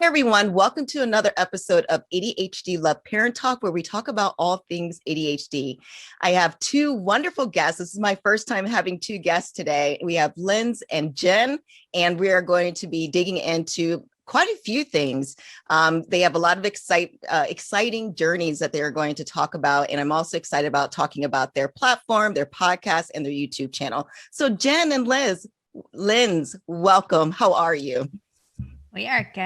everyone. Welcome to another episode of ADHD Love Parent Talk, where we talk about all things ADHD. I have two wonderful guests. This is my first time having two guests today. We have Lindz and Jenn, and we are going to be digging into quite a few things. They have a lot of exciting journeys that they're going to talk about. And I'm also excited about talking about their platform, their podcast, and their YouTube channel. So Jenn and Lindz, welcome. How are you? We are good.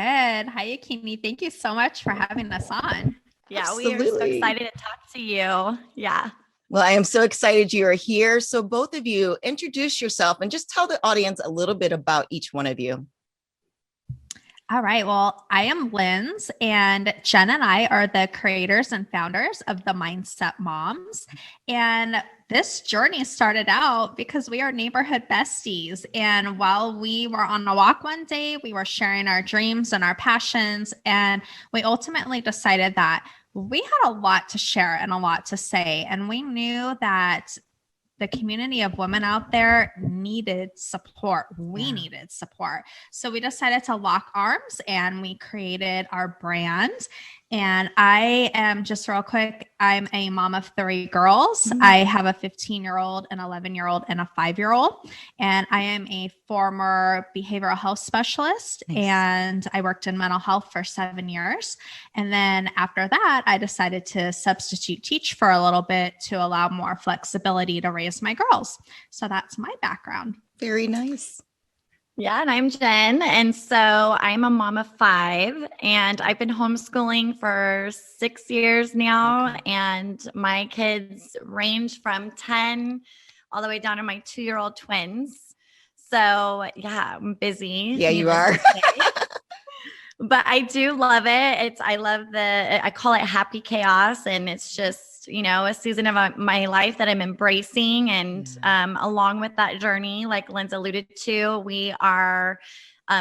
Hi, Yakini. Thank you so much for having us on. Yeah, Absolutely. We are so excited to talk to you. Yeah. Well, I am so excited you are here. So both of you, introduce yourself and just tell the audience a little bit about each one of you. All right. Well, I am Lindz, and Jenn and I are the creators and founders of the Mindset Moms. And this journey started out because we are neighborhood besties. And while we were on a walk one day, we were sharing our dreams and our passions. And we ultimately decided that we had a lot to share and a lot to say. And we knew that the community of women out there needed support. We needed support. So we decided to lock arms and we created our brand. And I am, just real quick, I'm a mom of 3 girls. Mm-hmm. I have a 15-year-old, an 11-year-old, and a 5-year-old. And I am a former behavioral health specialist. Nice. And I worked in mental health for 7 years. And then after that, I decided to substitute teach for a little bit to allow more flexibility to raise my girls. So that's my background. Very nice. Yeah, and I'm Jenn. And so I'm a mom of 5, and I've been homeschooling for 6 years now. Okay. And my kids range from 10 all the way down to my 2-year-old twins. So yeah, I'm busy. Yeah, you are. But I do love it. I call it happy chaos. And it's just, a season of my life that I'm embracing. And along with that journey, like Lindz alluded to, we are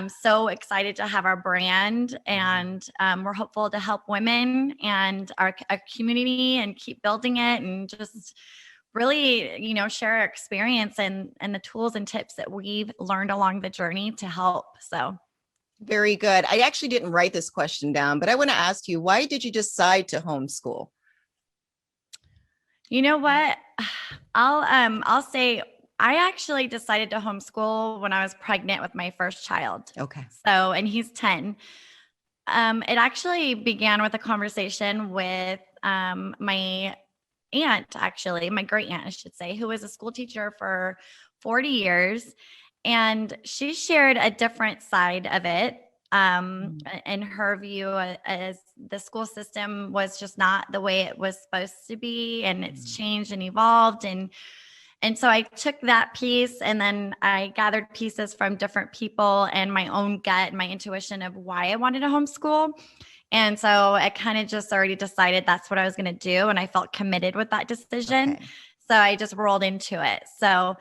so excited to have our brand, and we're hopeful to help women and our community and keep building it, and just really, share our experience and the tools and tips that we've learned along the journey to help. So. Very good. I actually didn't write this question down, but I want to ask you, why did you decide to homeschool? You know what? I'll say I actually decided to homeschool when I was pregnant with my first child. Okay. So, and he's 10. It actually began with a conversation with my aunt, actually, my great aunt, I should say, who was a school teacher for 40 years. And she shared a different side of it. In her view, as the school system was just not the way it was supposed to be, and it's changed and evolved. And so I took that piece, and then I gathered pieces from different people and my own gut, my intuition of why I wanted to homeschool. And so I kind of just already decided that's what I was going to do. And I felt committed with that decision. Okay. So I just rolled into it. So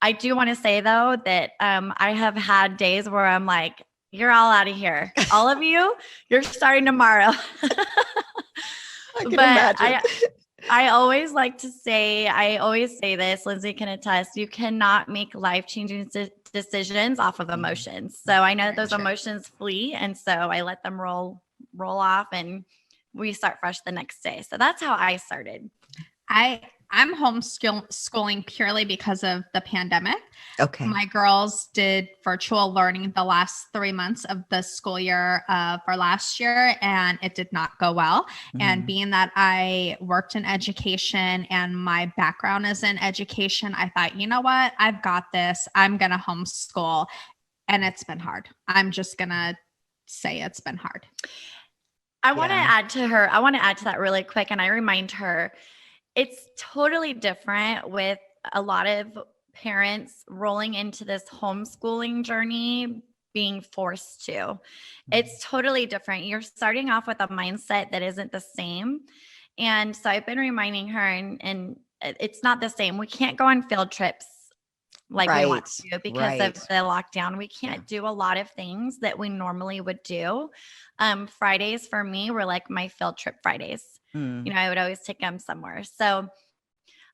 I do want to say, though, that I have had days where I'm like, you're all out of here. All of you, you're starting tomorrow. I can imagine. I always say this, Lindsay can attest, you cannot make life-changing decisions off of emotions. So I know that those emotions flee. And so I let them roll off, and we start fresh the next day. So that's how I started. I'm homeschooling purely because of the pandemic. Okay. My girls did virtual learning the last 3 months of the school year for last year, and it did not go well. Mm-hmm. And being that I worked in education and my background is in education, I thought, you know what? I've got this. I'm going to homeschool. And it's been hard. I'm just going to say it's been hard. I want to add to that really quick. And I remind her, it's totally different with a lot of parents rolling into this homeschooling journey, being forced to. It's totally different. You're starting off with a mindset that isn't the same. And so I've been reminding her, and it's not the same. We can't go on field trips like we want to because of the lockdown. We can't do a lot of things that we normally would do. Fridays for me were like my field trip Fridays. I would always take them somewhere. So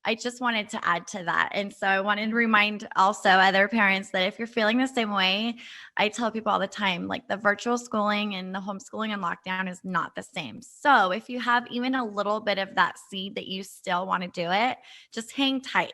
I just wanted to add to that. And so I wanted to remind also other parents that if you're feeling the same way, I tell people all the time, like the virtual schooling and the homeschooling and lockdown is not the same. So if you have even a little bit of that seed that you still want to do it, just hang tight.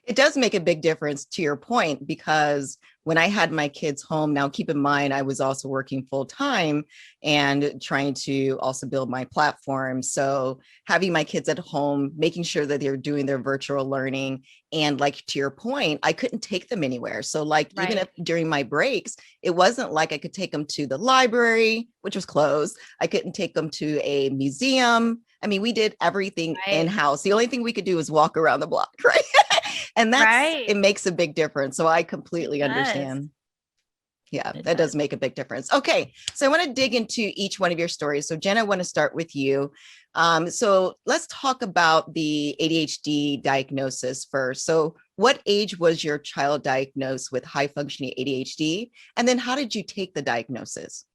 It does make a big difference, to your point, because when I had my kids home, now keep in mind, I was also working full time and trying to also build my platform. So having my kids at home, making sure that they're doing their virtual learning. And like to your point, I couldn't take them anywhere. So like, even if during my breaks, it wasn't like I could take them to the library, which was closed. I couldn't take them to a museum. I mean, we did everything in-house. The only thing we could do was walk around the block, right? And it makes a big difference. So I completely understand. Yeah, that does make a big difference. Okay. So I want to dig into each one of your stories. So Jenn, I want to start with you. So let's talk about the ADHD diagnosis first. So what age was your child diagnosed with high functioning ADHD? And then how did you take the diagnosis?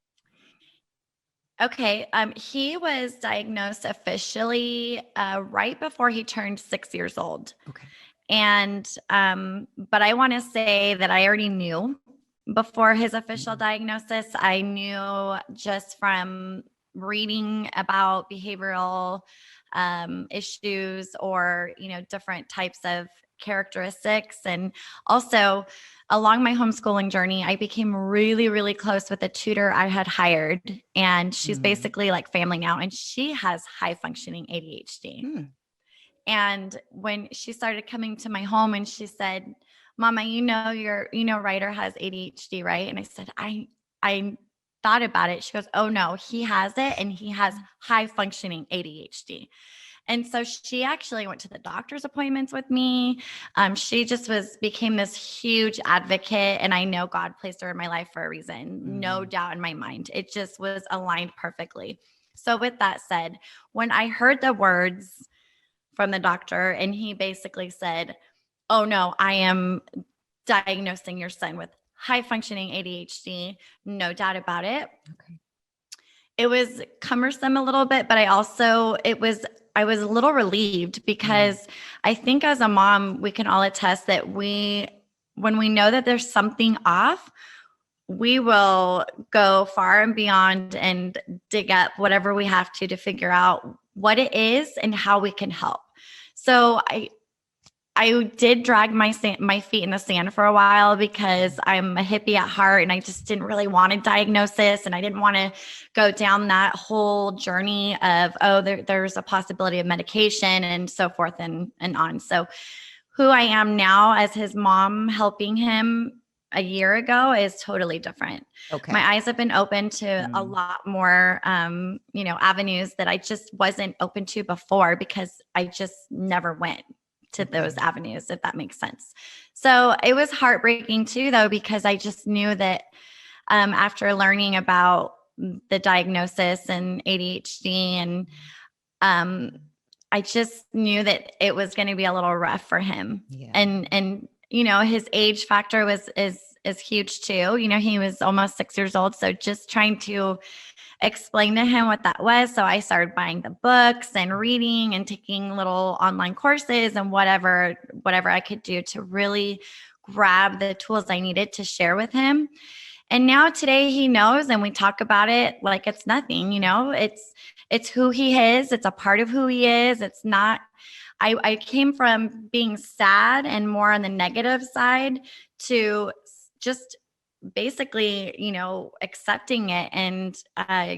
Okay. He was diagnosed officially right before he turned 6 years old. Okay. And, but I want to say that I already knew before his official diagnosis. I knew just from reading about behavioral issues or, different types of characteristics. And also along my homeschooling journey, I became really, really close with a tutor I had hired. And she's basically like family now. And she has high functioning ADHD. And when she started coming to my home and she said, Mama, Ryder has ADHD, right? And I said, I thought about it. She goes, oh no, he has it. And he has high functioning ADHD. And so she actually went to the doctor's appointments with me. She just became this huge advocate. And I know God placed her in my life for a reason. No doubt in my mind. It just was aligned perfectly. So with that said, when I heard the words from the doctor and he basically said, oh no, I am diagnosing your son with high functioning ADHD. No doubt about it. Okay. It was cumbersome a little bit, but I was a little relieved because I think as a mom, we can all attest that when we know that there's something off, we will go far and beyond and dig up whatever we have to figure out what it is and how we can help. So I did drag my feet in the sand for a while because I'm a hippie at heart and I just didn't really want a diagnosis and I didn't want to go down that whole journey of, there's a possibility of medication and so forth and on. So who I am now as his mom helping him a year ago is totally different. Okay. My eyes have been open to a lot more, avenues that I just wasn't open to before because I just never went to those avenues, if that makes sense. So it was heartbreaking too, though, because I just knew that after learning about the diagnosis and ADHD and I just knew that it was going to be a little rough for him. Yeah. And his age factor is huge too. He was almost 6 years old. So just trying to explain to him what that was. So I started buying the books and reading and taking little online courses and whatever I could do to really grab the tools I needed to share with him. And now today he knows and we talk about it like it's nothing, it's who he is. It's a part of who he is. It's not, I came from being sad and more on the negative side to just basically, accepting it and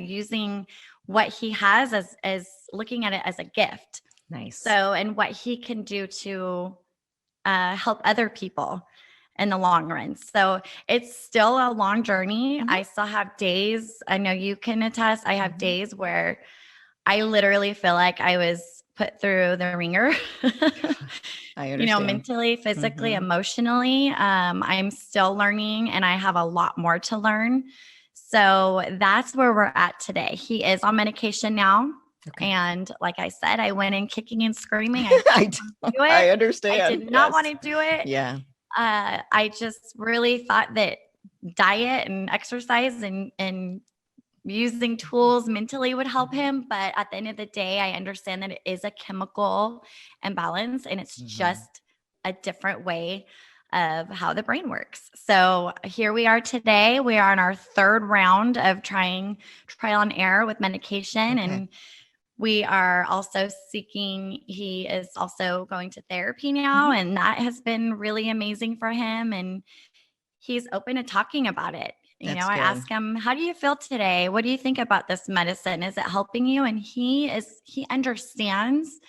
using what he has as looking at it as a gift. Nice. So, and what he can do to help other people in the long run. So it's still a long journey. I still have days, I know you can attest, I have days where I literally feel like I was put through the ringer. I understand. Mentally, physically, emotionally. I'm still learning and I have a lot more to learn. So that's where we're at today. He is on medication now. Okay. And like I said, I went in kicking and screaming. I understand. I did not want to do it. Yeah. I just really thought that diet and exercise and using tools mentally would help him. But at the end of the day, I understand that it is a chemical imbalance, and it's just a different way of how the brain works. So here we are today. We are in our third round of trial and error with medication. And we are also he is also going to therapy now. And that has been really amazing for him. And he's open to talking about it. You know, I ask him, how do you feel today? What do you think about this medicine? Is it helping you? And he understands,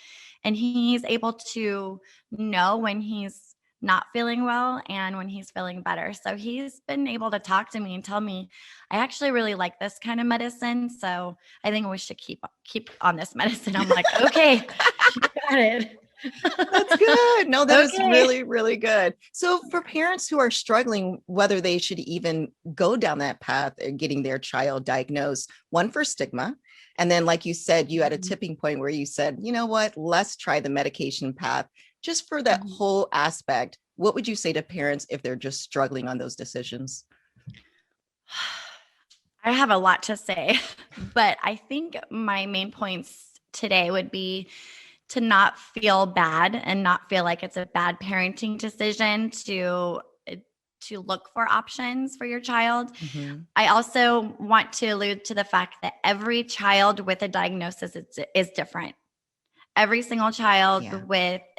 and he's able to know when he's not feeling well and when he's feeling better. So he's been able to talk to me and tell me, I actually really like this kind of medicine. So I think we should keep on this medicine. I'm like, okay, you got it. That's good. No, that is really, really good. So for parents who are struggling, whether they should even go down that path of getting their child diagnosed, one, for stigma. And then, like you said, you had a tipping point where you said, you know what, let's try the medication path just for that whole aspect. What would you say to parents if they're just struggling on those decisions? I have a lot to say, but I think my main points today would be to not feel bad and not feel like it's a bad parenting decision to look for options for your child. I also want to allude to the fact that every child with a diagnosis is different. Every single child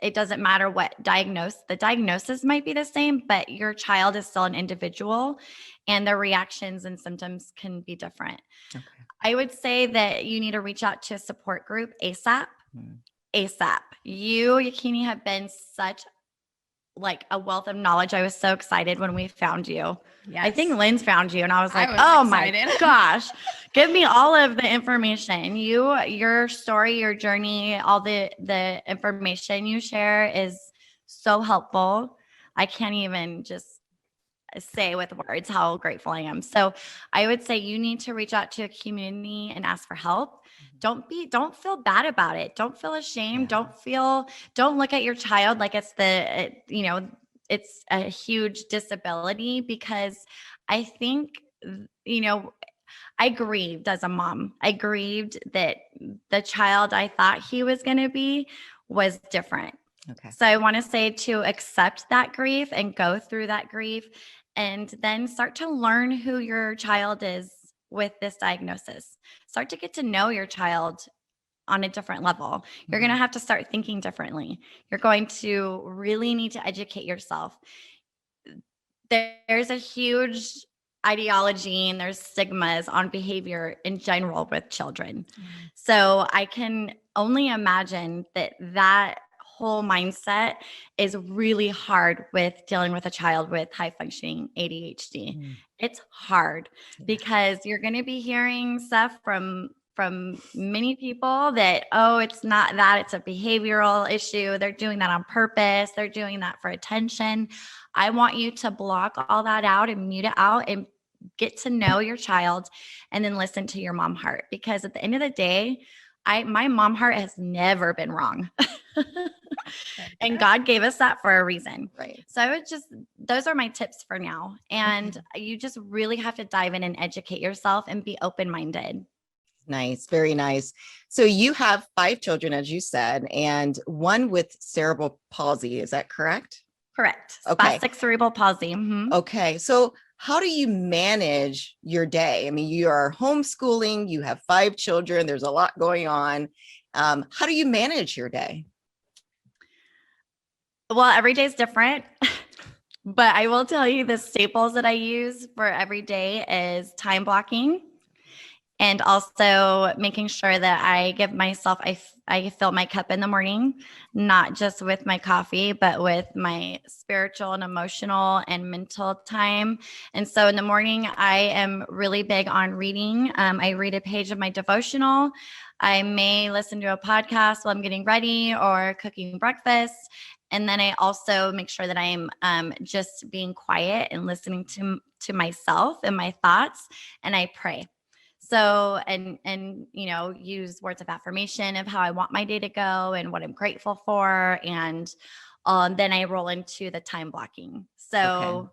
it doesn't matter what the diagnosis might be the same, but your child is still an individual and their reactions and symptoms can be different. I would say that you need to reach out to a support group ASAP. ASAP. You, Yakini, have been such like a wealth of knowledge. I was so excited when we found you. I think Lindz found you and I was like, excited. My gosh, give me all of the information. Your story, your journey, all the information you share is so helpful. I can't even just say with words how grateful I am. So I would say you need to reach out to a community and ask for help. Don't feel bad about it. Don't feel ashamed. Don't look at your child like it's it's a huge disability, because I think, I grieved as a mom. I grieved that the child I thought he was going to be was different. So I want to say to accept that grief and go through that grief, and then start to learn who your child is with this diagnosis. Start to get to know your child on a different level. You're going to have to start thinking differently. You're going to really need to educate yourself. There's a huge ideology and there's stigmas on behavior in general with children. So I can only imagine that whole mindset is really hard with dealing with a child with high functioning ADHD. It's hard because you're going to be hearing stuff from many people that, it's not that, it's a behavioral issue. They're doing that on purpose. They're doing that for attention. I want you to block all that out and mute it out and get to know your child, and then listen to your mom heart, because at the end of the day, my mom heart has never been wrong. And God gave us that for a reason. Right. So those are my tips for now. And you just really have to dive in and educate yourself and be open-minded. Nice. Very nice. So you have 5 children, as you said, and one with cerebral palsy. Is that correct? Correct. Spastic cerebral palsy. Okay. So how do you manage your day? I mean, you are homeschooling, you have 5 children, there's a lot going on. How do you manage your day? Well, every day is different, but I will tell you the staples that I use for every day is time blocking, and also making sure that I give myself, I fill my cup in the morning, not just with my coffee, but with my spiritual and emotional and mental time. And so in the morning, I am really big on reading. I read a page of my devotional. I may listen to a podcast while I'm getting ready or cooking breakfast. And then I also make sure that I'm just being quiet and listening to myself and my thoughts, and I pray. So, and use words of affirmation of how I want my day to go and what I'm grateful for. And then I roll into the time blocking. So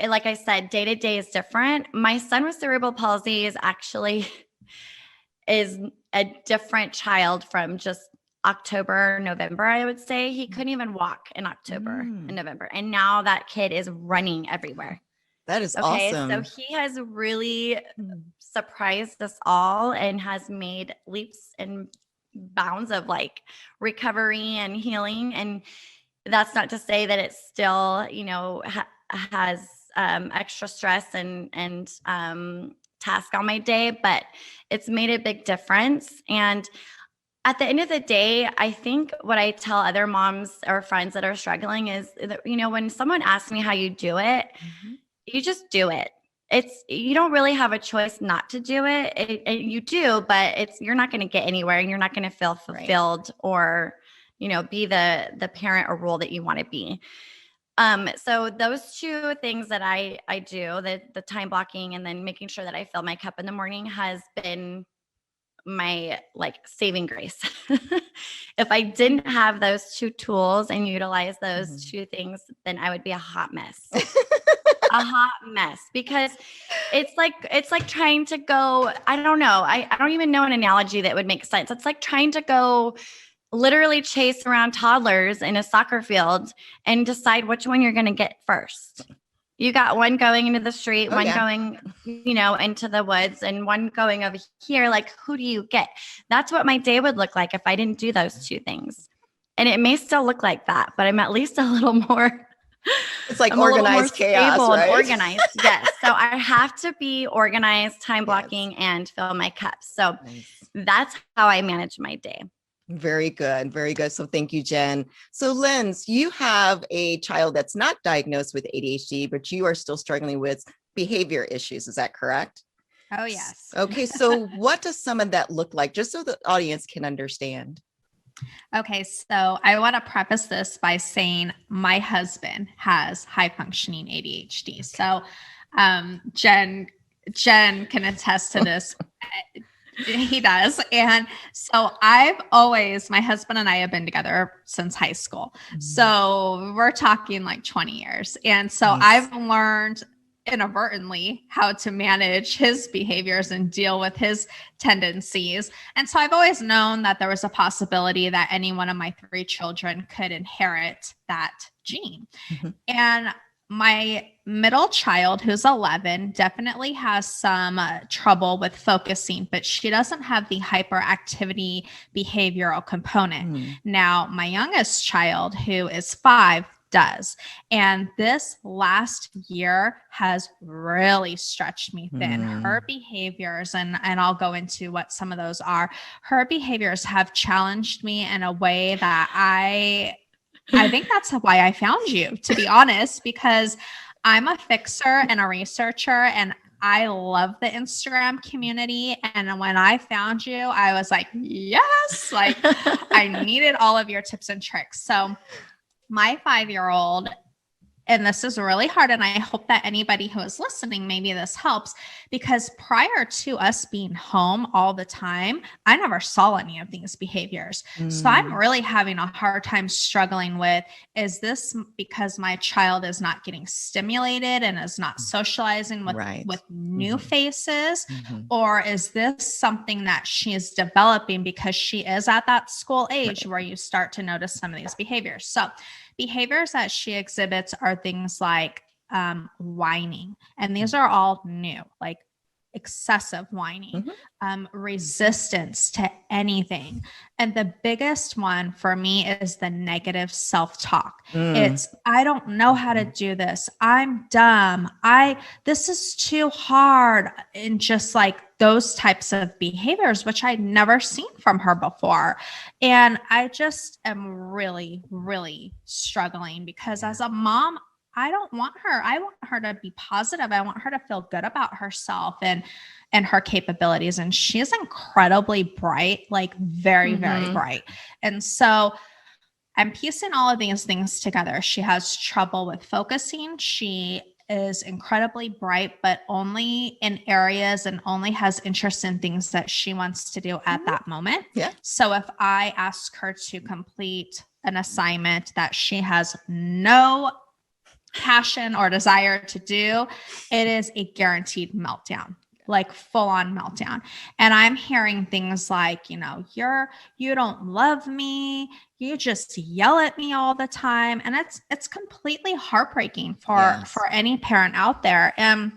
like I said, day to day is different. My son with cerebral palsy is a different child from just October, November, I would say. He couldn't even walk in October and November. And now that kid is running everywhere. That is okay. awesome. So he has really surprised us all and has made leaps and bounds of like recovery and healing. And that's not to say that it's still, has extra stress and task on my day, but it's made a big difference. And at the end of the day, I think what I tell other moms or friends that are struggling is that, when someone asks me how you do it, you just do it. You don't really have a choice not to do it. You do, but you're not going to get anywhere, and you're not going to feel fulfilled or, be the parent or role that you want to be. So those two things that I do, the time blocking and then making sure that I fill my cup in the morning, has been my saving grace. If I didn't have those two tools and utilize those two things, then I would be a hot mess. A hot mess, because it's like trying to go, I don't know. I don't even know an analogy that would make sense. It's like trying to go literally chase around toddlers in a soccer field and decide which one you're going to get first. You got one going into the street, going, into the woods, and one going over here. Like, who do you get? That's what my day would look like if I didn't do those two things. And it may still look like that, but I'm at least a little more. It's like organized chaos, right? Organized, yes. So I have to be organized, time blocking, and fill my cup. So that's how I manage my day. Very good. Very good. So thank you, Jenn. So Lindz, you have a child that's not diagnosed with ADHD, but you are still struggling with behavior issues. Is that correct? Oh, yes. Okay. So what does some of that look like, just so the audience can understand? Okay. So I want to preface this by saying my husband has high functioning ADHD. So Jenn can attest to this. He does. And so my husband and I have been together since high school. So we're talking like 20 years. And so I've learned inadvertently how to manage his behaviors and deal with his tendencies. And so I've always known that there was a possibility that any one of my 3 children could inherit that gene. And my middle child, who's 11, definitely has some trouble with focusing, but she doesn't have the hyperactivity behavioral component. Now, my youngest child, who is 5, does. And this last year has really stretched me thin. Her behaviors, and I'll go into what some of those are, her behaviors have challenged me in a way that I think that's why I found you, to be honest, because I'm a fixer and a researcher, and I love the Instagram community. And when I found you, I was like, yes, I needed all of your tips and tricks. So my 5-year-old, and this is really hard, and I hope that anybody who is listening, maybe this helps, because prior to us being home all the time, I never saw any of these behaviors. So I'm really having a hard time struggling with, is this because my child is not getting stimulated and is not socializing with new faces? Or is this something that she is developing because she is at that school age where you start to notice some of these behaviors? So behaviors that she exhibits are things like whining. And these are all new, like excessive whining, resistance to anything. And the biggest one for me is the negative self-talk. It's, I don't know how to do this. I'm dumb. This is too hard. And just like those types of behaviors, which I'd never seen from her before. And I just am really, really struggling, because as a mom, I don't want her. I want her to be positive. I want her to feel good about herself and her capabilities. And she's incredibly bright, like very, very bright. And so I'm piecing all of these things together. She has trouble with focusing. She is incredibly bright, but only in areas and only has interest in things that she wants to do at that moment. So if I ask her to complete an assignment that she has no passion or desire to do, it is a guaranteed meltdown, like full on meltdown. And I'm hearing things like, you don't love me. You just yell at me all the time. And it's completely heartbreaking for any parent out there. And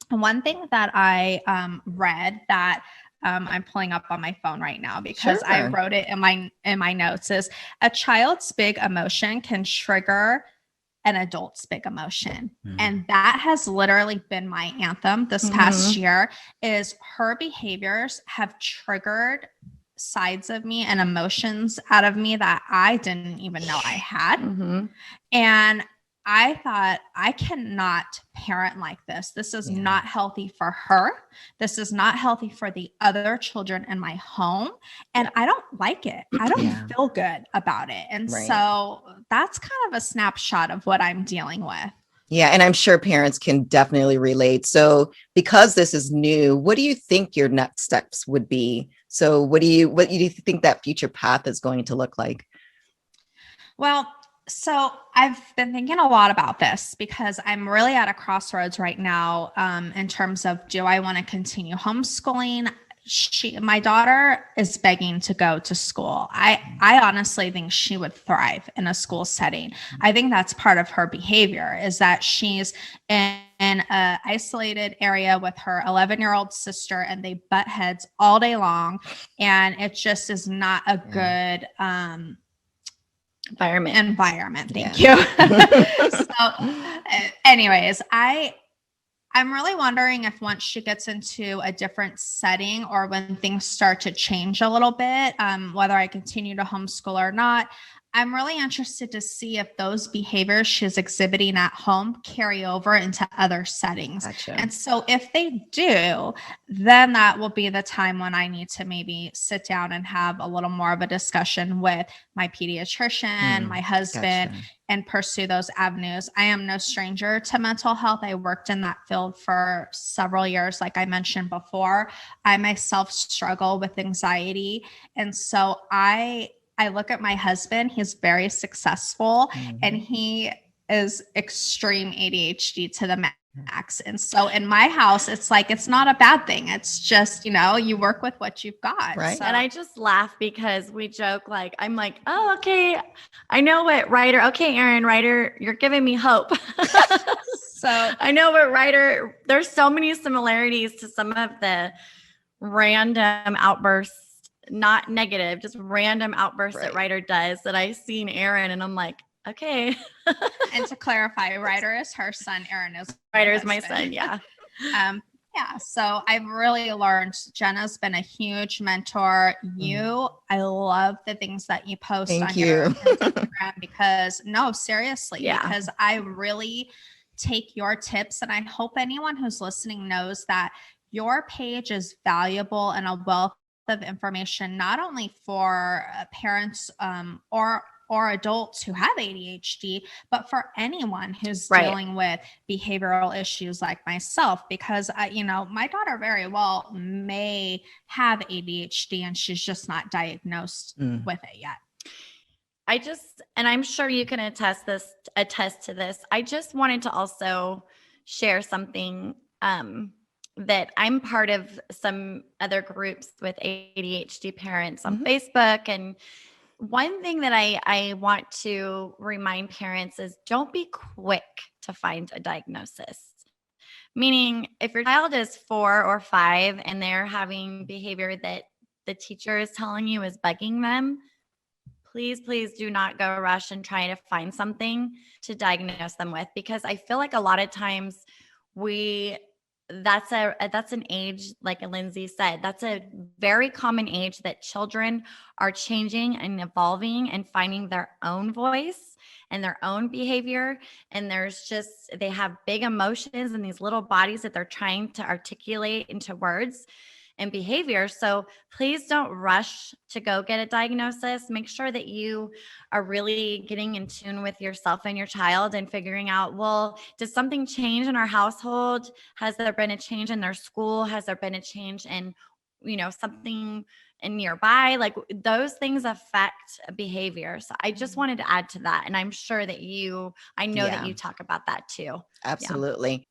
one thing that I read that I'm pulling up on my phone right now because I wrote it in my notes is a child's big emotion can trigger an adult's big emotion. And that has literally been my anthem this past year is her behaviors have triggered sides of me and emotions out of me that I didn't even know I had. And I thought, I cannot parent like this. This is not healthy for her. This is not healthy for the other children in my home. And I don't like it. I don't feel good about it. And so that's kind of a snapshot of what I'm dealing with. Yeah. And I'm sure parents can definitely relate. So because this is new, what do you think your next steps would be? So what do you think that future path is going to look like? Well, so I've been thinking a lot about this because I'm really at a crossroads right now in terms of, do I want to continue homeschooling? My daughter is begging to go to school. I honestly think she would thrive in a school setting. I think that's part of her behavior is that she's in an isolated area with her 11-year-old sister and they butt heads all day long. And it just is not a good, environment. Thank you. So anyways, I'm really wondering if once she gets into a different setting or when things start to change a little bit, whether I continue to homeschool or not, I'm really interested to see if those behaviors she's exhibiting at home carry over into other settings. Gotcha. And so if they do, then that will be the time when I need to maybe sit down and have a little more of a discussion with my pediatrician, my husband, and pursue those avenues. I am no stranger to mental health. I worked in that field for several years. Like I mentioned before, I myself struggle with anxiety. And so I look at my husband, he's very successful and he is extreme ADHD to the max. And so in my house, it's like, it's not a bad thing. It's just, you work with what you've got. Right. So. And I just laugh because we joke, I'm like, oh, okay. I know what Ryder. Okay, Aaron, Ryder, you're giving me hope. So I know what Ryder, there's so many similarities to some of the random outbursts. Not negative, just random outbursts that Ryder does that I seen Aaron and I'm like, okay. And to clarify, Ryder is her son, Aaron is my son. Yeah. So I've really learned. Jenna's been a huge mentor. I love the things that you post on your Instagram because seriously, because I really take your tips and I hope anyone who's listening knows that your page is valuable and a wealth of information, not only for parents or adults who have ADHD, but for anyone who's dealing with behavioral issues like myself, because my daughter very well may have ADHD and she's just not diagnosed with it yet. And I'm sure you can attest to this. I just wanted to also share something, that I'm part of some other groups with ADHD parents on Facebook. And one thing that I want to remind parents is don't be quick to find a diagnosis. Meaning if your child is 4 or 5 and they're having behavior that the teacher is telling you is bugging them, please do not go rush and try to find something to diagnose them with, because I feel like a lot of times that's an age, like Lindsay said, that's a very common age that children are changing and evolving and finding their own voice and their own behavior. And they have big emotions in these little bodies that they're trying to articulate into words and behavior. So please don't rush to go get a diagnosis. Make sure that you are really getting in tune with yourself and your child and figuring out, well, does something change in our household? Has there been a change in their school? Has there been a change in, something and nearby, like those things affect behavior. So I just wanted to add to that. And I'm sure that I know that you talk about that too. Absolutely.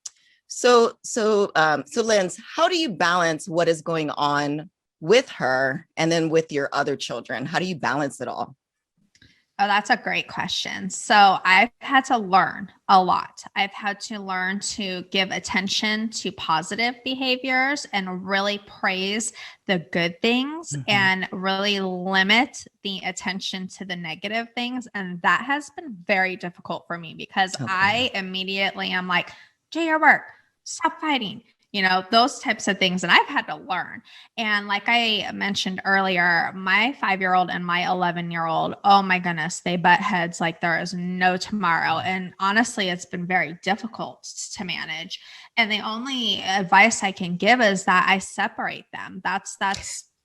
So Lindz, how do you balance what is going on with her and then with your other children? How do you balance it all? Oh, that's a great question. So I've had to learn a lot. I've had to learn to give attention to positive behaviors and really praise the good things and really limit the attention to the negative things. And that has been very difficult for me because I immediately am like, do your work, stop fighting. Those types of things. And I've had to learn. And like I mentioned earlier, my 5-year-old and my 11-year-old, oh my goodness, they butt heads like there is no tomorrow. And honestly, it's been very difficult to manage. And the only advice I can give is that I separate them. That's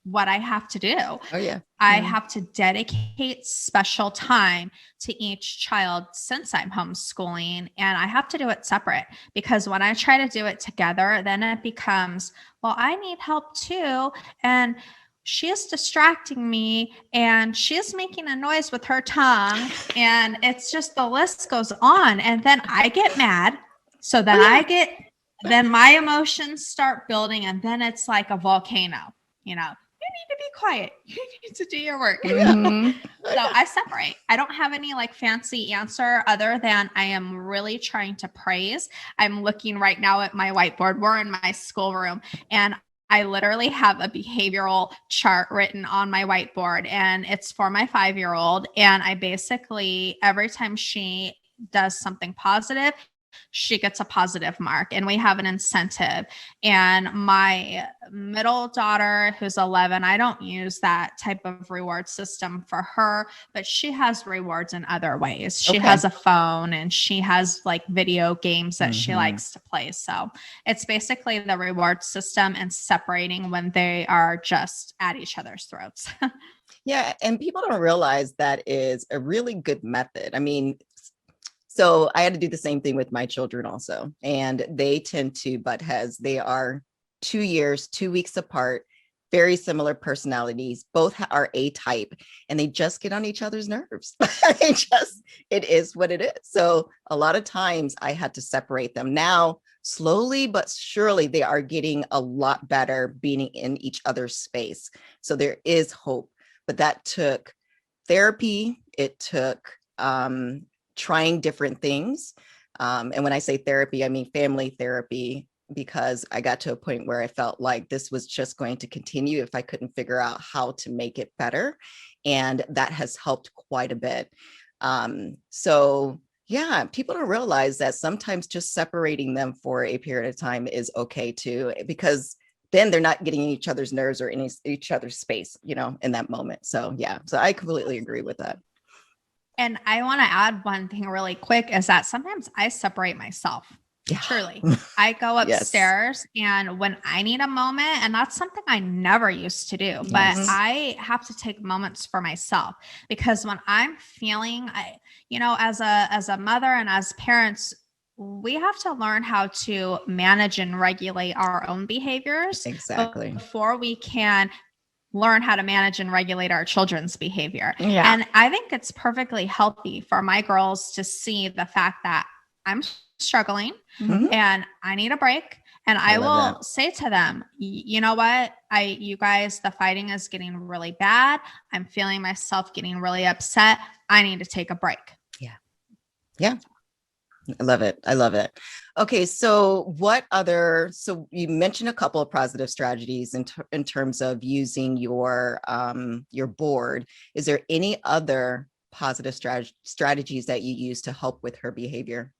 what I have to do. Oh yeah. I have to dedicate special time to each child since I'm homeschooling, and I have to do it separate because when I try to do it together, then it becomes, well, I need help too. And she is distracting me and she's making a noise with her tongue. And it's just, the list goes on. And then I get mad. So then then my emotions start building, and then it's like a volcano, you need to be quiet. You need to do your work. So I separate. I don't have any like fancy answer other than I am really trying to praise. I'm looking right now at my whiteboard. We're in my schoolroom and I literally have a behavioral chart written on my whiteboard, and it's for my 5-year-old. And I basically, every time she does something positive, she gets a positive mark, and we have an incentive. And my middle daughter, who's 11, I don't use that type of reward system for her, but she has rewards in other ways. She has a phone and she has like video games that she likes to play. So it's basically the reward system and separating when they are just at each other's throats. Yeah. And people don't realize that is a really good method. I mean, so I had to do the same thing with my children also. And they tend to butt heads. They are 2 years, 2 weeks apart, very similar personalities. Both are A-type, and they just get on each other's nerves. It is what it is. So a lot of times I had to separate them. Now, slowly but surely, they are getting a lot better being in each other's space. So there is hope, but that took therapy. It took, trying different things. And when I say therapy, I mean family therapy, because I got to a point where I felt like this was just going to continue if I couldn't figure out how to make it better. And that has helped quite a bit. So yeah, people don't realize that sometimes just separating them for a period of time is okay too, because then they're not getting in each other's nerves or in each other's space, in that moment. So yeah, so I completely agree with that. And I want to add one thing really quick is that sometimes I separate myself. Yeah. Truly. I go upstairs and when I need a moment, and that's something I never used to do, but I have to take moments for myself, because when I'm feeling, as a mother and as parents, we have to learn how to manage and regulate our own behaviors before we can learn how to manage and regulate our children's behavior. Yeah. And I think it's perfectly healthy for my girls to see the fact that I'm struggling and I need a break. And I will say to them, you know what? You guys, the fighting is getting really bad. I'm feeling myself getting really upset. I need to take a break. Yeah. Yeah. I love it. I love it. Okay. So so you mentioned a couple of positive strategies in terms of using your board. Is there any other positive strategies that you use to help with her behavior?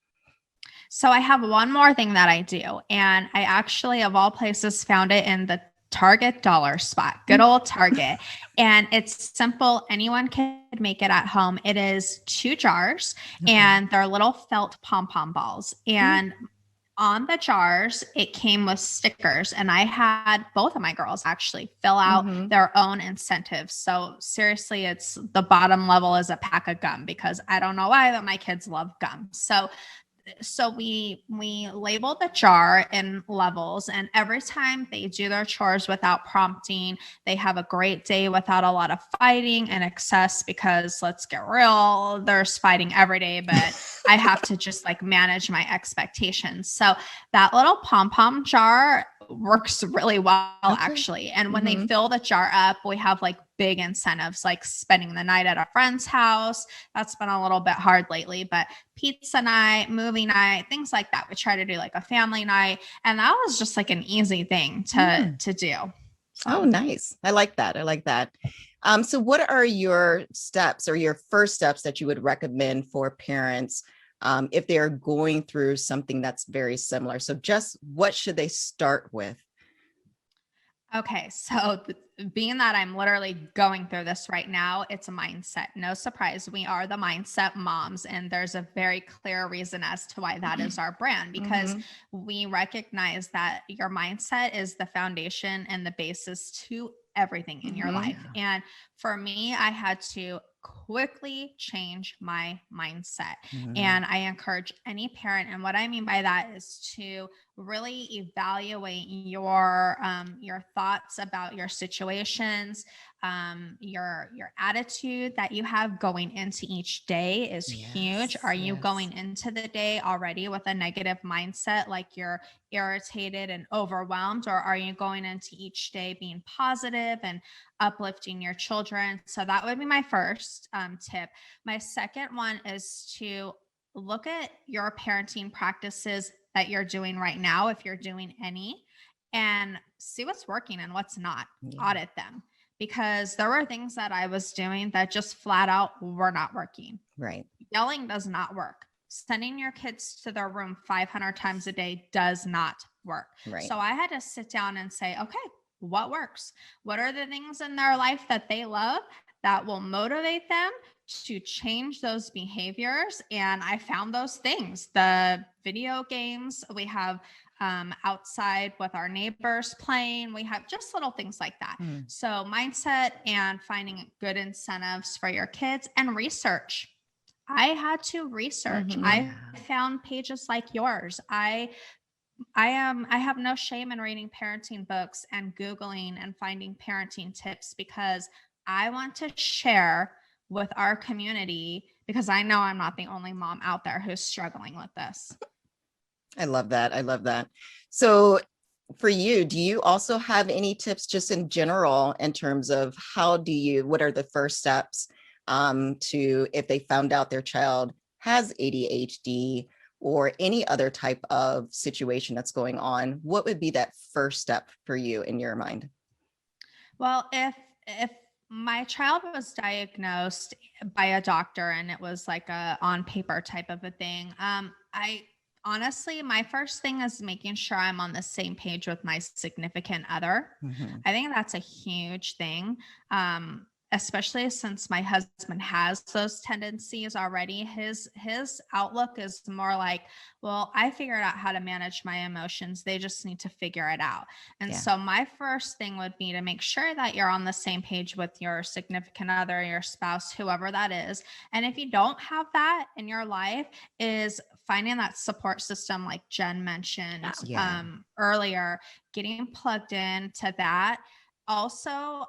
So I have one more thing that I do, and I actually, of all places, found it in the Target dollar spot, good old Target. And it's simple. Anyone can make it at home. It is 2 jars and they're little felt pom-pom balls. And on the jars, it came with stickers. And I had both of my girls actually fill out their own incentives. So seriously, the bottom level is a pack of gum, because I don't know why, but my kids love gum. So so we label the jar in levels, and every time they do their chores without prompting, they have a great day without a lot of fighting and excess, because let's get real, there's fighting every day, but I have to just like manage my expectations. So that little pom-pom jar works really well, actually. And when they fill the jar up, we have like big incentives, like spending the night at a friend's house. That's been a little bit hard lately, but pizza night, movie night, things like that. We try to do like a family night. And that was just like an easy thing to do. Oh, nice. I like that. I like that. So what are your steps or your first steps that you would recommend for parents if they are going through something that's very similar? So just what should they start with? Okay, so being that I'm literally going through this right now, it's a mindset. No surprise, we are the mindset moms, and there's a very clear reason as to why that is our brand, because we recognize that your mindset is the foundation and the basis to everything in your life. And for me, I had to quickly change my mindset. And I encourage any parent, and what I mean by that is to really evaluate your thoughts about your situations. Your attitude that you have going into each day is huge. Are you going into the day already with a negative mindset, like you're irritated and overwhelmed, or are you going into each day being positive and uplifting your children? So that would be my first tip. My second one is to look at your parenting practices that you're doing right now, if you're doing any, and see what's working and what's not. Audit them, because there were things that I was doing that just flat out were not working. Right. Yelling does not work. Sending your kids to their room 500 times a day does not work. Right. So I had to sit down and say, okay, what works? What are the things in their life that they love that will motivate them to change those behaviors? And I found those things. The video games we have outside with our neighbors playing, we have just little things like that. So mindset and finding good incentives for your kids, and research. I had to research. I found pages like yours. I have no shame in reading parenting books and Googling and finding parenting tips, because I want to share with our community, because I know I'm not the only mom out there who's struggling with this. I love that. I love that. So for you, do you also have any tips just in general in terms of what are the first steps to, if they found out their child has ADHD or any other type of situation that's going on, what would be that first step for you in your mind? Well, if my child was diagnosed by a doctor and it was like a on paper type of a thing, honestly, my first thing is making sure I'm on the same page with my significant other. I think that's a huge thing. Especially since my husband has those tendencies already. His outlook is more like, well, I figured out how to manage my emotions. They just need to figure it out. And so my first thing would be to make sure that you're on the same page with your significant other, your spouse, whoever that is. And if you don't have that in your life, is finding that support system like Jenn mentioned earlier, getting plugged into that. Also,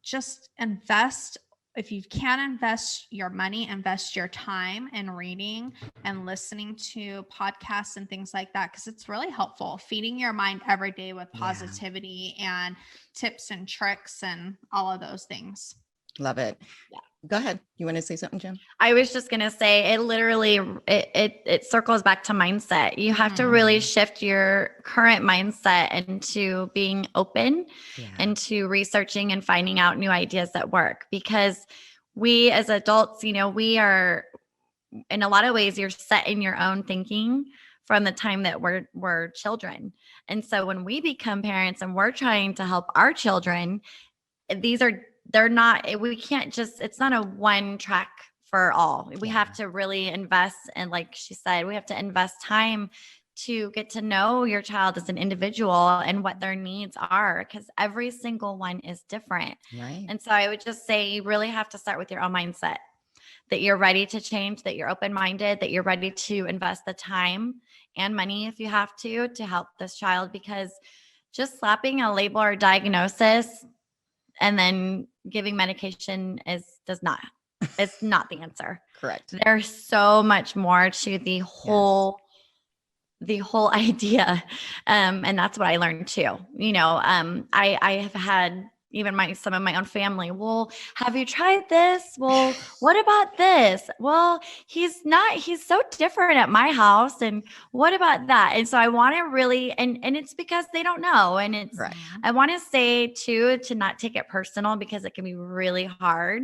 just invest. If you can invest your money, invest your time in reading and listening to podcasts and things like that, because it's really helpful. Feeding your mind every day with positivity and tips and tricks and all of those things. Love it. Yeah. Go ahead. You want to say something, Jenn? I was just going to say, it literally, it circles back to mindset. You have to really shift your current mindset into being open, into researching and finding out new ideas that work. Because we as adults, we are, in a lot of ways, you're set in your own thinking from the time that we're children. And so when we become parents and we're trying to help our children, we can't just, it's not a one track for all. We have to really invest. And like she said, we have to invest time to get to know your child as an individual and what their needs are, because every single one is different. Right. And so I would just say, you really have to start with your own mindset. that you're ready to change, that you're open-minded, that you're ready to invest the time and money if you have to help this child, because just slapping a label or diagnosis and then giving medication it's not the answer. Correct. There's so much more to the whole idea. And that's what I learned too. I have had even some of my own family. Well, have you tried this? Well, what about this? Well, he's so different at my house. And what about that? And so I want to really, and it's because they don't know. And it's, Right. I want to say too, to not take it personal, because it can be really hard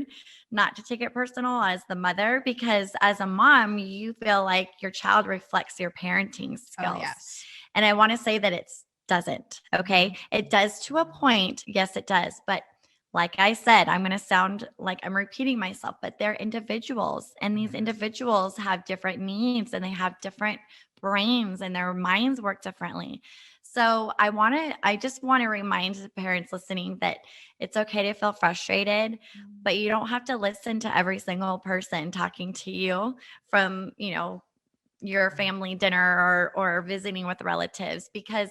not to take it personal as the mother, because as a mom, you feel like your child reflects your parenting skills. Oh, yes. And I want to say that it doesn't. Okay. It does to a point. Yes, it does. But like I said, I'm going to sound like I'm repeating myself, but they're individuals, and these individuals have different needs, and they have different brains, and their minds work differently. So I just want to remind the parents listening that it's okay to feel frustrated, but you don't have to listen to every single person talking to you from, your family dinner or visiting with relatives, because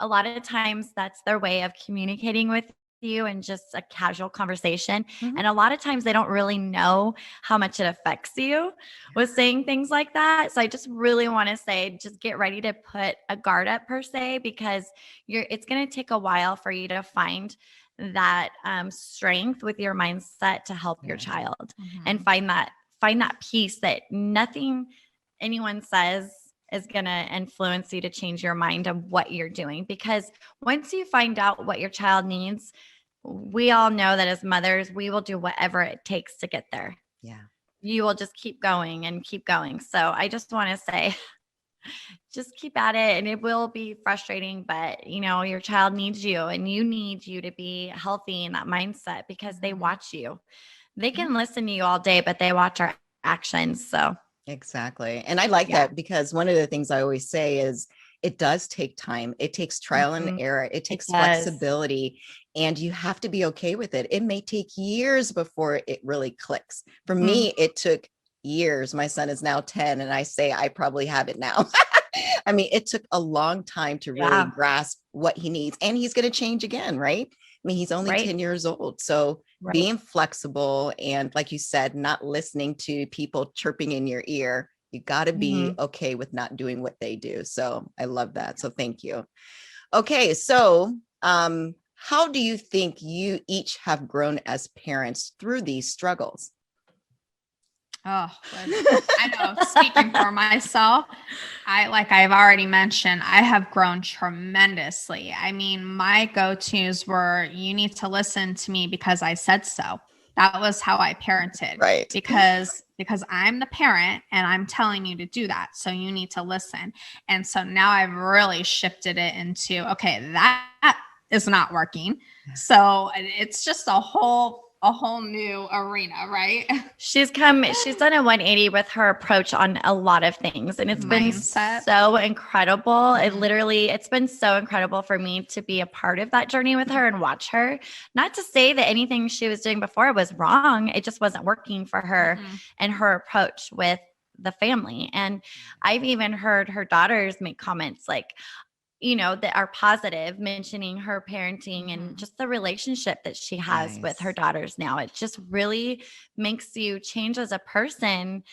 a lot of times that's their way of communicating with you and just a casual conversation. Mhm. And a lot of times they don't really know how much it affects you with saying things like that. So I just really want to say, just get ready to put a guard up per se, because it's going to take a while for you to find that strength with your mindset to help your child and find that peace that nothing anyone says is going to influence you to change your mind of what you're doing. Because once you find out what your child needs, we all know that as mothers, we will do whatever it takes to get there. Yeah. You will just keep going and keep going. So I just want to say, just keep at it, and it will be frustrating, but your child needs you, and you need you to be healthy in that mindset, because they watch you. They can listen to you all day, but they watch our actions. So Exactly. And I like that, because one of the things I always say is it does take time. It takes trial and error. It takes flexibility, and you have to be okay with it. It may take years before it really clicks. For me, it took years. My son is now 10, and I say I probably have it now. I mean, it took a long time to really grasp what he needs, and he's going to change again, right? I mean, he's only 10 years old. So being flexible and, like you said, not listening to people chirping in your ear, you got to be okay with not doing what they do. So I love that. So thank you. Okay. So how do you think you each have grown as parents through these struggles? Oh, I know, speaking for myself, like I've already mentioned, I have grown tremendously. I mean, my go-tos were, you need to listen to me because I said so. That was how I parented. Right. Because I'm the parent and I'm telling you to do that. So you need to listen. And so now I've really shifted it into, okay, that is not working. So it's just a whole new arena, right? She's done a 180 with her approach on a lot of things, and it's been so incredible. It's been so incredible for me to be a part of that journey with her and watch her. Not to say that anything she was doing before was wrong. It just wasn't working for her and her approach with the family. And I've even heard her daughters make comments like, that are positive, mentioning her parenting and just the relationship that she has with her daughters now. It just really makes you change as a person,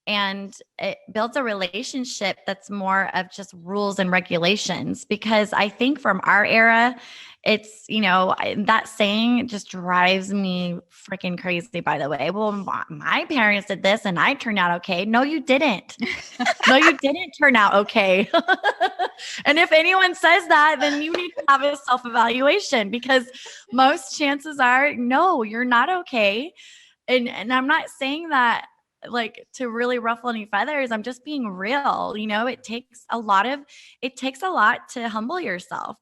and it builds a relationship that's more of just rules and regulations. Because I think from our era, it's, that saying just drives me freaking crazy, by the way. Well, my parents did this and I turned out okay. No, you didn't. No, you didn't turn out okay. And if anyone says that, then you need to have a self-evaluation, because most chances are, no, you're not okay. And I'm not saying that like to really ruffle any feathers. I'm just being real. It takes a lot to humble yourself.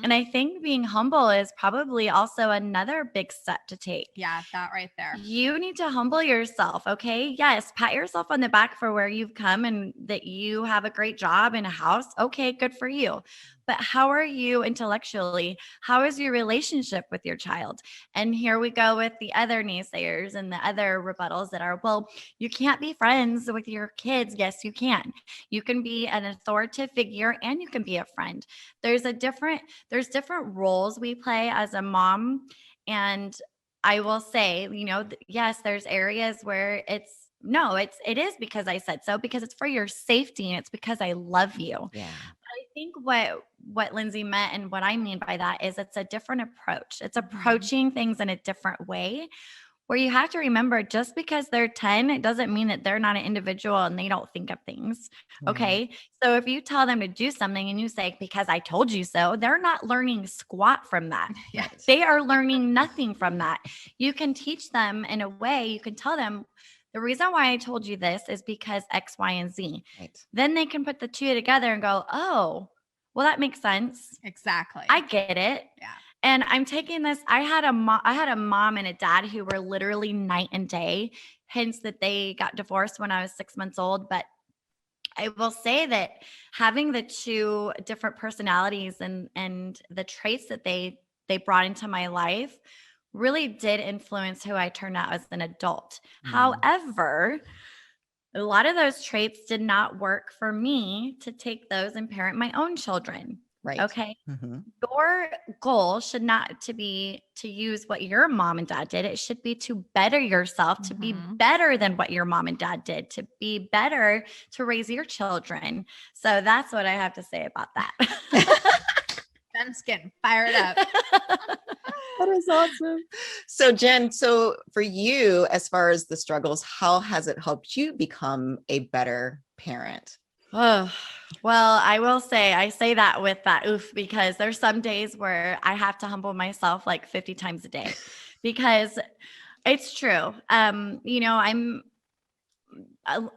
And I think being humble is probably also another big step to take. Yeah, that right there. You need to humble yourself. Okay. Yes. Pat yourself on the back for where you've come and that you have a great job and a house. Okay. Good for you. but how are you intellectually? How is your relationship with your child? And here we go with the other naysayers and the other rebuttals that are, well, you can't be friends with your kids. Yes, you can. You can be an authoritative figure and you can be a friend. There's different roles we play as a mom. And I will say, yes, there's areas where it is because I said so, because it's for your safety and it's because I love you. Yeah. I think what Lindsay meant and what I mean by that is it's a different approach. It's approaching things in a different way, where you have to remember, just because they're 10, it doesn't mean that they're not an individual and they don't think of things. Okay. So if you tell them to do something and you say, because I told you so, they're not learning squat from that. Yes. They are learning nothing from that. You can teach them in a way, you can tell them, the reason why I told you this is because X, Y, and Z. Right. Then they can put the two together and go, oh, well, that makes sense. Exactly. I get it. Yeah. And I'm taking this. I had a mom and a dad who were literally night and day, hence that they got divorced when I was 6 months old. But I will say that having the two different personalities and the traits that they brought into my life really did influence who I turned out as an adult. However, a lot of those traits did not work for me to take those and parent my own children. Right. Okay. Your goal should not to be to use what your mom and dad did. It should be to better yourself, to be better than what your mom and dad did, to be better to raise your children. So that's what I have to say about that. Jenn's getting fired up. That is awesome. So Jenn, so for you, as far as the struggles, how has it helped you become a better parent? Oh, well, I will say, I say that with that oof, because there's some days where I have to humble myself like 50 times a day because it's true. I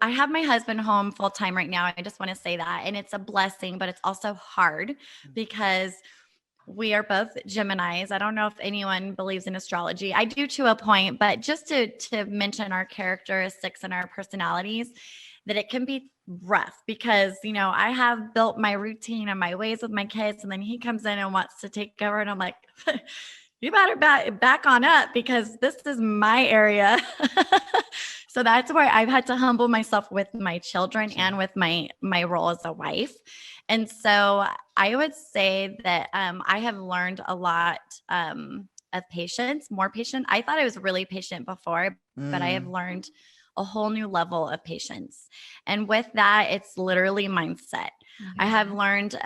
have my husband home full time right now. I just want to say that. And it's a blessing, but it's also hard because we are both Geminis. I don't know if anyone believes in astrology. I do to a point, but just to mention our characteristics and our personalities, that it can be rough because, I have built my routine and my ways with my kids, and then he comes in and wants to take over. And I'm like, you better back on up because this is my area. So that's where I've had to humble myself with my children and with my role as a wife. And so I would say that I have learned a lot of patience, more patient. I thought I was really patient before, but I have learned a whole new level of patience. And with that, it's literally mindset. I have learned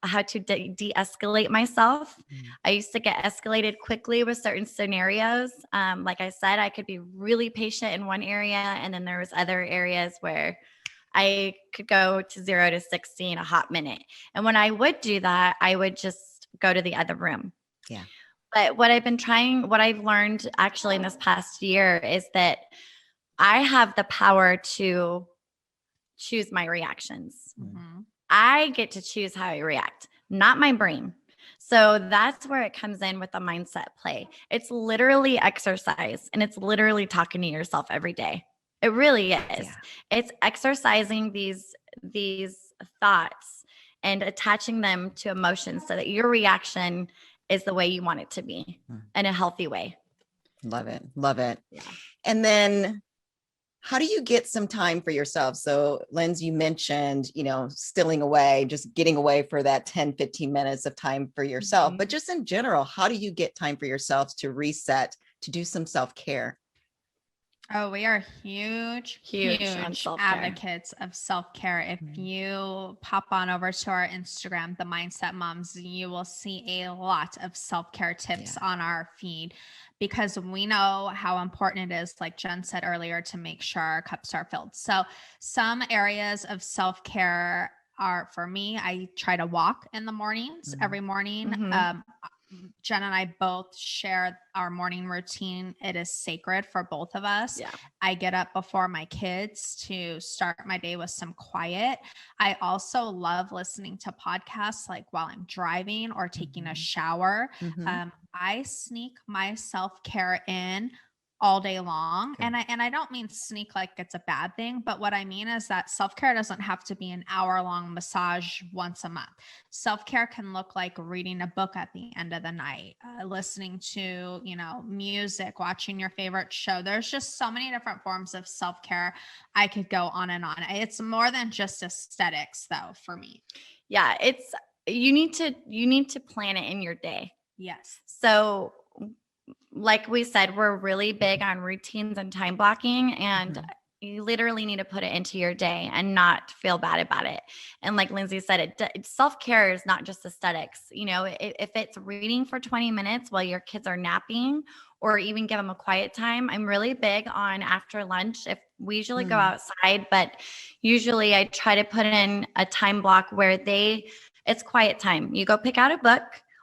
how to de-escalate myself. I used to get escalated quickly with certain scenarios. Like I said, I could be really patient in one area, and then there was other areas where I could go to 0 to 60 in a hot minute. And when I would do that, I would just go to the other room. Yeah. But what I've learned actually in this past year is that I have the power to choose my reactions. I get to choose how I react, not my brain. So that's where it comes in with the mindset play. It's literally exercise, and it's literally talking to yourself every day. It really is. Yeah. It's exercising these thoughts and attaching them to emotions so that your reaction is the way you want it to be in a healthy way. Love it. Love it. Yeah. And then how do you get some time for yourself? So Lindz, you mentioned, stilling away, just getting away for that 10, 15 minutes of time for yourself, but just in general, how do you get time for yourself to reset, to do some self-care? Oh, we are huge advocates of self-care. If you pop on over to our Instagram, The Mindset Moms, you will see a lot of self-care tips on our feed, because we know how important it is, like Jenn said earlier, to make sure our cups are filled. So some areas of self-care are, for me, I try to walk in the mornings, every morning. Jenn and I both share our morning routine. It is sacred for both of us. Yeah. I get up before my kids to start my day with some quiet. I also love listening to podcasts, like while I'm driving or taking a shower. I sneak my self-care in all day long. Okay. And I don't mean sneak like it's a bad thing, but what I mean is that self-care doesn't have to be an hour-long massage once a month. Self-care can look like reading a book at the end of the night, listening to, music, watching your favorite show. There's just so many different forms of self-care. I could go on and on. It's more than just aesthetics though, for me. Yeah. You need to plan it in your day. Yes. So like we said, we're really big on routines and time blocking, and you literally need to put it into your day and not feel bad about it. And like Lindsay said, self-care is not just aesthetics. If it's reading for 20 minutes while your kids are napping, or even give them a quiet time. I'm really big on after lunch. If we usually go outside, but usually I try to put in a time block where it's quiet time. You go pick out a book.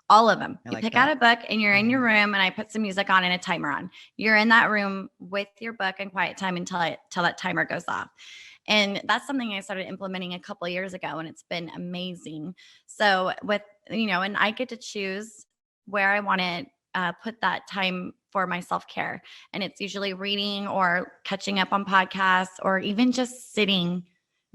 All of them. You pick out a book and you're in your room, and I put some music on and a timer on. You're in that room with your book and quiet time until that timer goes off. And that's something I started implementing a couple of years ago, and it's been amazing. So and I get to choose where I want to put that time for my self-care. And it's usually reading or catching up on podcasts, or even just sitting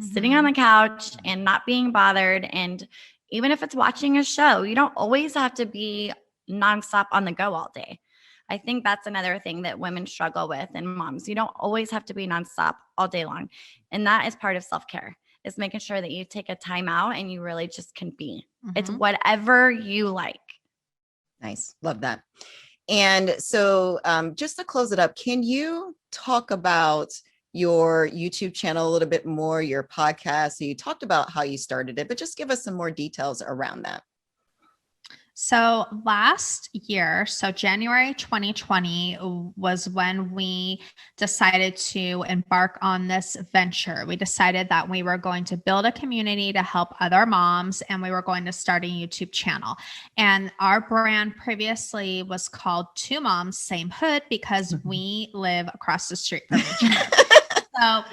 on the couch and not being bothered. And even if it's watching a show, you don't always have to be nonstop on the go all day. I think that's another thing that women struggle with, and moms. You don't always have to be nonstop all day long. And that is part of self-care, is making sure that you take a time out and you really just can be. It's whatever you like. Nice. Love that. And so just to close it up, can you talk about your YouTube channel a little bit more, your podcast? So you talked about how you started it, but just give us some more details around that. So last year, January 2020 was when we decided to embark on this venture. We decided that we were going to build a community to help other moms, and we were going to start a YouTube channel. And our brand previously was called Two Moms, Same Hood, because we live across the street from each other. So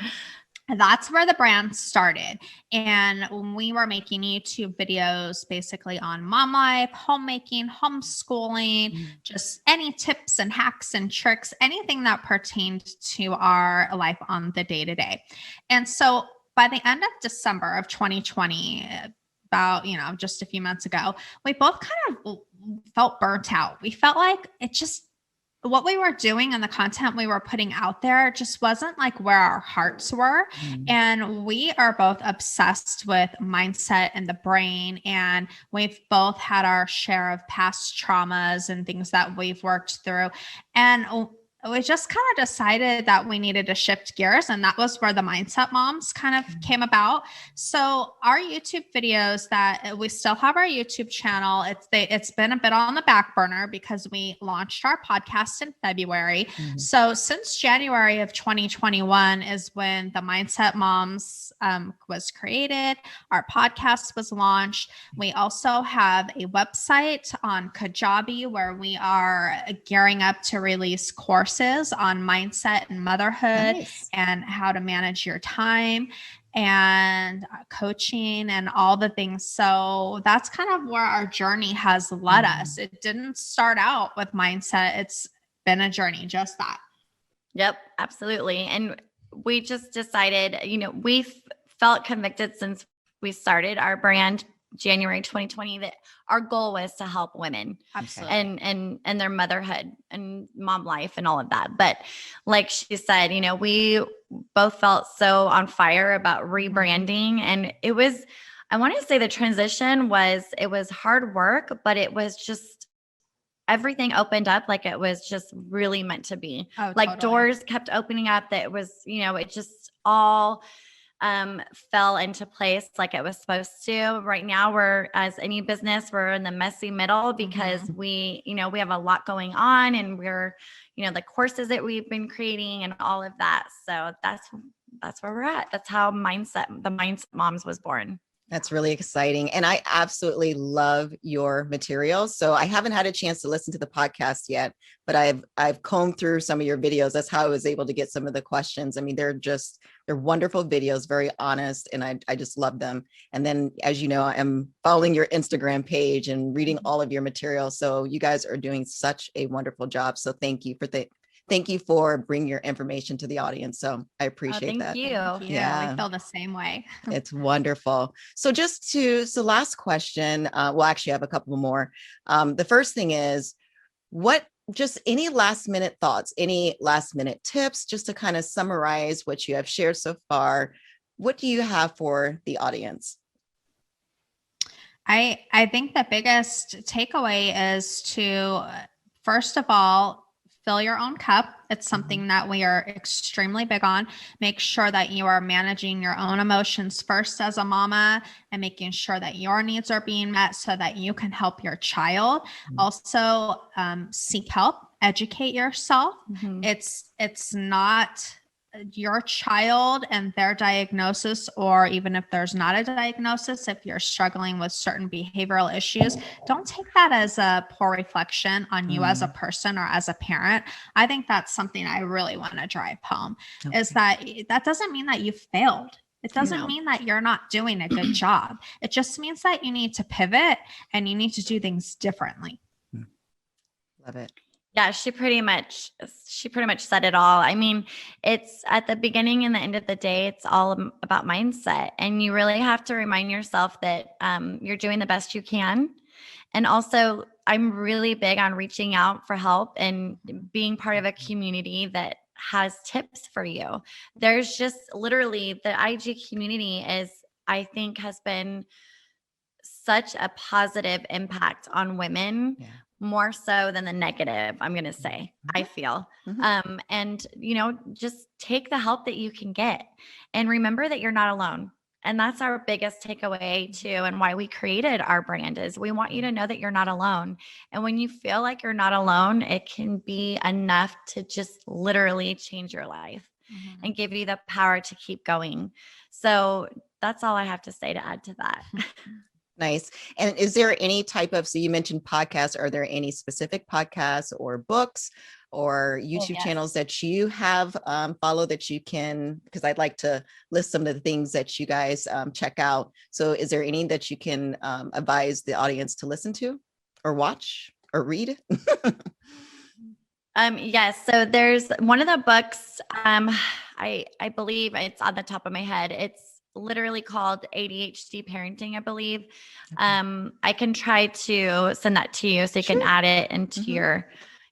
that's where the brand started. And we were making YouTube videos basically on mom life, homemaking, homeschooling, just any tips and hacks and tricks, anything that pertained to our life on the day-to-day. And so by the end of December of 2020, about, just a few months ago, we both kind of felt burnt out. We felt like what we were doing and the content we were putting out there just wasn't like where our hearts were. And we are both obsessed with mindset and the brain. And we've both had our share of past traumas and things that we've worked through. And we just kind of decided that we needed to shift gears. And that was where the Mindset Moms kind of came about. So our YouTube videos, that we still have our YouTube channel. It's been a bit on the back burner because we launched our podcast in February. So since January of 2021 is when the Mindset Moms was created. Our podcast was launched. We also have a website on Kajabi where we are gearing up to release courses on mindset and motherhood and how to manage your time and coaching and all the things. So that's kind of where our journey has led us. It didn't start out with mindset. It's been a journey, just that. Yep, absolutely. And we just decided, we felt convicted since we started our brand January 2020 that our goal was to help women and their motherhood and mom life and all of that. But like she said, we both felt so on fire about rebranding, and I want to say the transition was hard work, but it was just everything opened up like it was just really meant to be. Like totally. Doors kept opening up that was, it just all fell into place like it was supposed to. Right now, as any business, we're in the messy middle because we have a lot going on, and we're, the courses that we've been creating and all of that. So that's where we're at. That's how the Mindset Moms was born. That's really exciting. And I absolutely love your materials. So I haven't had a chance to listen to the podcast yet, but I've combed through some of your videos. That's how I was able to get some of the questions. I mean, they're wonderful videos, very honest, and I just love them. And then, as you know, I'm following your Instagram page and reading all of your materials. So you guys are doing such a wonderful job. So thank you thank you for bringing your information to the audience. So I appreciate that. Thank you. Thank you. Yeah. We feel the same way. It's wonderful. So last question. Well, actually I have a couple more. The first thing is, just any last minute thoughts, any last minute tips, just to kind of summarize what you have shared so far. What do you have for the audience? I think the biggest takeaway is to, first of all, fill your own cup. It's something that we are extremely big on. Make sure that you are managing your own emotions first as a mama and making sure that your needs are being met so that you can help your child. Also, seek help, educate yourself. It's not your child and their diagnosis, or even if there's not a diagnosis, if you're struggling with certain behavioral issues, don't take that as a poor reflection on you as a person or as a parent. I think that's something I really want to drive home, is that doesn't mean that you failed. It doesn't mean that you're not doing a good job. It just means that you need to pivot and you need to do things differently. Love it. Yeah, she pretty much said it all. I mean, it's at the beginning and the end of the day, it's all about mindset. And you really have to remind yourself that you're doing the best you can. And also, I'm really big on reaching out for help and being part of a community that has tips for you. There's just literally the IG community I think has been such a positive impact on women. Yeah. More so than the negative, I'm going to say, I feel. And, just take the help that you can get and remember that you're not alone. And that's our biggest takeaway too. And why we created our brand is we want you to know that you're not alone. And when you feel like you're not alone, it can be enough to just literally change your life and give you the power to keep going. So that's all I have to say to add to that. Nice. And is there any type of, so you mentioned podcasts, are there any specific podcasts or books or YouTube channels that you have followed that you can, because I'd like to list some of the things that you guys check out. So is there any that you can advise the audience to listen to or watch or read? Yes. So there's one of the books, I believe it's on the top of my head. It's literally called ADHD Parenting, I believe. Okay. I can try to send that to you so you can add it into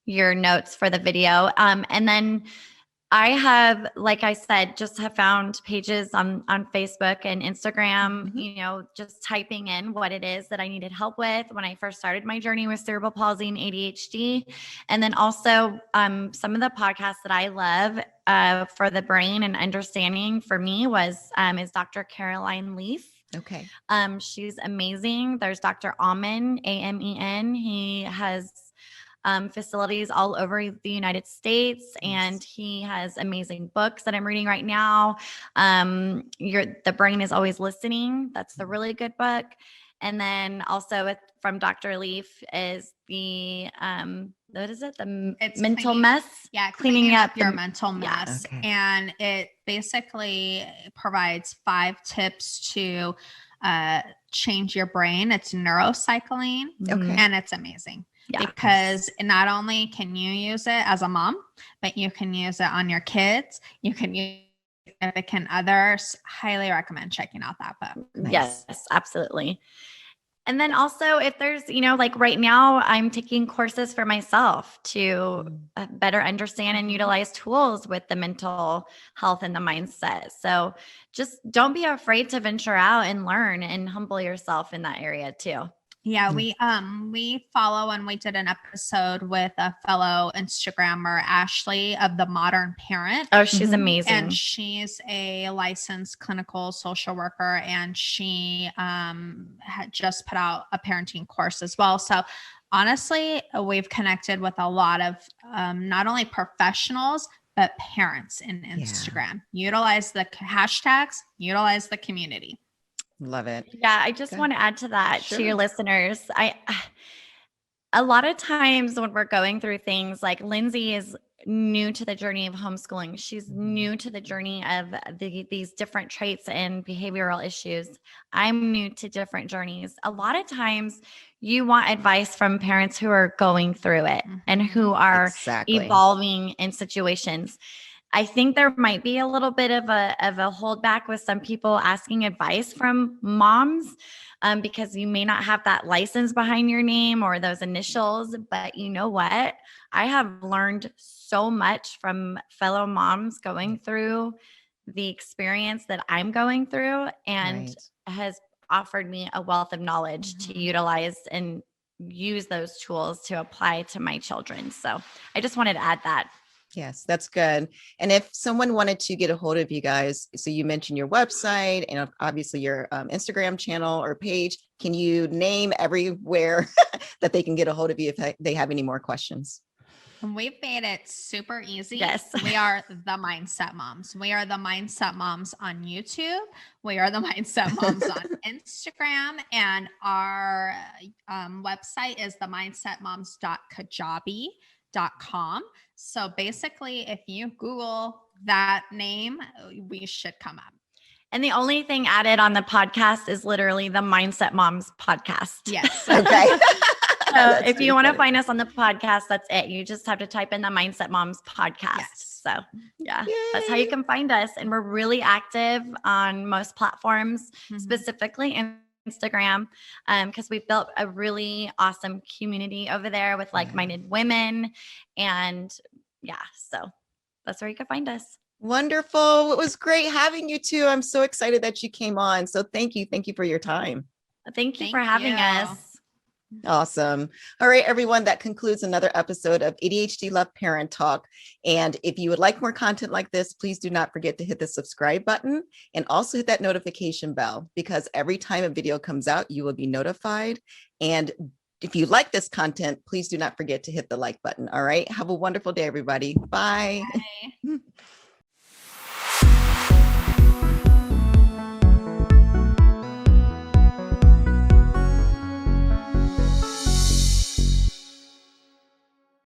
your notes for the video. And then I have, like I said, just have found pages on Facebook and Instagram, just typing in what it is that I needed help with when I first started my journey with cerebral palsy and ADHD. And then also some of the podcasts that I love for the brain and understanding for me is Dr. Caroline Leaf. Okay. She's amazing. There's Dr. Amen, Amen. He has facilities all over the United States, and he has amazing books that I'm reading right now. The Brain is Always Listening. That's a really good book. And then also from Dr. Leaf is the what is it? It's mental mess. Yeah, cleaning up your mental mess. Okay. And it basically provides 5 tips to change your brain. It's neurocycling, and it's amazing. Yeah. Because not only can you use it as a mom, but you can use it on your kids. You can use significant others. Highly recommend checking out that book. Nice. Yes, absolutely. And then also if there's, like right now I'm taking courses for myself to better understand and utilize tools with the mental health and the mindset. So just don't be afraid to venture out and learn and humble yourself in that area too. Yeah, we follow, and we did an episode with a fellow Instagrammer, Ashley, of The Modern Parent. Oh, she's amazing. And she's a licensed clinical social worker, and she had just put out a parenting course as well. So honestly, we've connected with a lot of not only professionals, but parents in Instagram. Yeah. Utilize the hashtags, utilize the community. Love it. Yeah, I just want to add to that to your listeners. A lot of times when we're going through things, like Lindsay is new to the journey of homeschooling. She's new to the journey of these different traits and behavioral issues. I'm new to different journeys. A lot of times you want advice from parents who are going through it and who are evolving in situations. I think there might be a little bit of a holdback with some people asking advice from moms because you may not have that license behind your name or those initials. But you know what? I have learned so much from fellow moms going through the experience that I'm going through, and has offered me a wealth of knowledge to utilize and use those tools to apply to my children. So I just wanted to add that. Yes, that's good. And if someone wanted to get a hold of you guys, so you mentioned your website and obviously your Instagram channel or page, can you name everywhere that they can get a hold of you if they have any more questions? We've made it super easy. Yes. We are the Mindset Moms. We are the Mindset Moms on YouTube. We are the Mindset Moms on Instagram. And our website is themindsetmoms.kajabi.com. So basically, if you Google that name, we should come up. And the only thing added on the podcast is literally the Mindset Moms podcast. Yes. Okay. So if you want to find us on the podcast, that's it. You just have to type in the Mindset Moms podcast. Yes. So yeah, Yay. That's how you can find us. And we're really active on most platforms, specifically Instagram, because we've built a really awesome community over there with like-minded women. And yeah, so that's where you can find us. Wonderful. It was great having you two. I'm so excited that you came on. So thank you. Thank you for your time. Thank you for having us. Awesome. All right, everyone, that concludes another episode of ADHD Love Parent Talk. And if you would like more content like this, please do not forget to hit the subscribe button and also hit that notification bell, because every time a video comes out, you will be notified. And if you like this content, please do not forget to hit the like button. All right. Have a wonderful day, everybody. Bye. Bye.